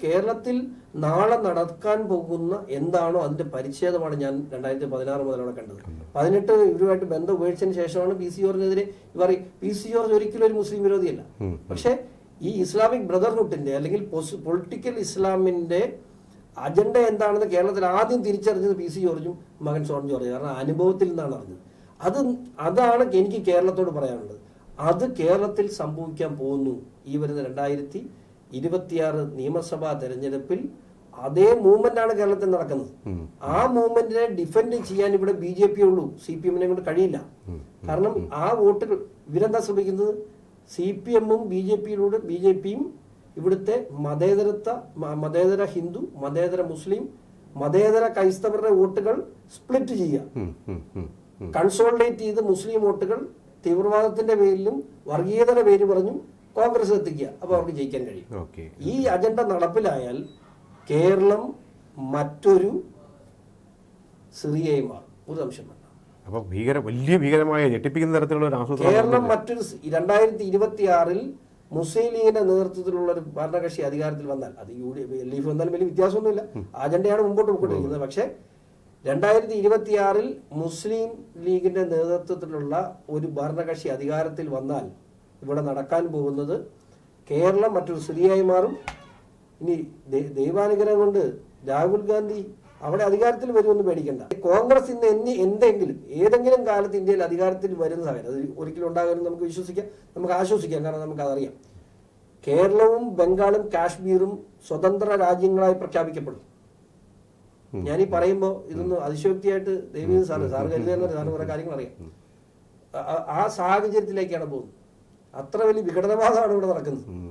കേരളത്തിൽ നാളെ നടക്കാൻ പോകുന്ന എന്താണോ അതിന്റെ പരിച്ഛേദമാണ് ഞാൻ 2016 മുതലാണ് കണ്ടത്. 18 ഇവരുമായിട്ട് ബന്ധം ഉപേക്ഷിച്ചതിന് ശേഷമാണ് പി സി ജോർജിനെതിരെ ഇവർ പി സി ജോർജ് ഒരിക്കലും ഒരു മുസ്ലിം വിരോധിയല്ല. പക്ഷെ ഈ ഇസ്ലാമിക് ബ്രദർഹുഡിന്റെ അല്ലെങ്കിൽ പൊളിറ്റിക്കൽ ഇസ്ലാമിന്റെ അജണ്ട എന്താണെന്ന് കേരളത്തിൽ ആദ്യം തിരിച്ചറിഞ്ഞത് പി സി ജോർജും മകൻ സോൺ ജോർജ്. കാരണം അനുഭവത്തിൽ നിന്നാണ് അറിഞ്ഞത്. അതാണ് എനിക്ക് കേരളത്തോട് പറയാനുള്ളത്. അത് കേരളത്തിൽ സംഭവിക്കാൻ പോകുന്നു. ഈ വരുന്ന 2026 നിയമസഭാ തെരഞ്ഞെടുപ്പിൽ അതേ മൂവ്മെന്റ് ആണ് കേരളത്തിൽ നടക്കുന്നത്. ആ മൂവ്മെന്റിനെ ഡിഫെൻഡ് ചെയ്യാൻ ഇവിടെ BJP ഉള്ളൂ. CPM-നെ കൊണ്ട് കഴിയില്ല. കാരണം ആ വോട്ടുകൾ ഇവരെന്താ ശ്രമിക്കുന്നത്? CPM-ഉം BJP-യും ഇവിടുത്തെ മതേതര ഹിന്ദു, മതേതര മുസ്ലിം, മതേതര ക്രൈസ്തവരുടെ വോട്ടുകൾ സ്പ്ലിറ്റ് ചെയ്യുക, കൺസോളിഡേറ്റ് ചെയ്ത് മുസ്ലിം വോട്ടുകൾ തീവ്രവാദത്തിന്റെ പേരിലും വർഗീയതയുടെ പേര് പറഞ്ഞും കോൺഗ്രസ് എത്തിക്കുക. അപ്പൊ അവർക്ക് ജയിക്കാൻ കഴിയും. ഈ അജണ്ട നടപ്പിലായാൽ കേരളം മറ്റൊരു സിറിയയും മാറും. ഒരു സംശയം വേണ്ട. അപ്പൊ വലിയ ഭീകരമായ ഞെട്ടിപ്പിക്കുന്ന തരത്തിലുള്ള ഒരു ആസൂത്രണം കേരളം മറ്റൊരു 2026 മുസ്ലിം ലീഗിന്റെ നേതൃത്വത്തിലുള്ള ഒരു ഭരണകക്ഷി അധികാരത്തിൽ വന്നാൽ, അത് LDF വന്നാലും വലിയ വ്യത്യാസമൊന്നുമില്ല. അജണ്ടയാണ് മുമ്പോട്ട് പോയിക്കൊണ്ടിരിക്കുന്നത്. പക്ഷെ 2026 മുസ്ലിം ലീഗിന്റെ നേതൃത്വത്തിലുള്ള ഒരു ഭരണകക്ഷി അധികാരത്തിൽ വന്നാൽ ഇവിടെ നടക്കാൻ പോകുന്നത് കേരളം മറ്റൊരു സിറിയയായി മാറും. ഇനി ദൈവാനുഗ്രഹം കൊണ്ട് രാഹുൽ ഗാന്ധി അവിടെ അധികാരത്തിൽ വരുമെന്ന് പേടിക്കണ്ട. കോൺഗ്രസ് ഇന്ന് ഏതെങ്കിലും കാലത്ത് ഇന്ത്യയിൽ അധികാരത്തിൽ വരുന്ന സമയം അത് ഒരിക്കലും ഉണ്ടാകുമെന്ന് നമുക്ക് വിശ്വസിക്കാം, നമുക്ക് ആശ്വസിക്കാം. കാരണം നമുക്ക് അതറിയാം. കേരളവും ബംഗാളും കാശ്മീരും സ്വതന്ത്ര രാജ്യങ്ങളായി പ്രഖ്യാപിക്കപ്പെടും. ഞാനീ പറയുമ്പോൾ ഇതൊന്നും അതിശയോക്തിയായിട്ട് ദേവീ സാറ് കരുതുന്ന സാറ് കുറെ കാര്യങ്ങൾ അറിയാം. ആ സാഹചര്യത്തിലേക്കാണ് പോകുന്നത്. അത്ര വലിയ വിഘടനവാദമാണ് ഇവിടെ നടക്കുന്നത്.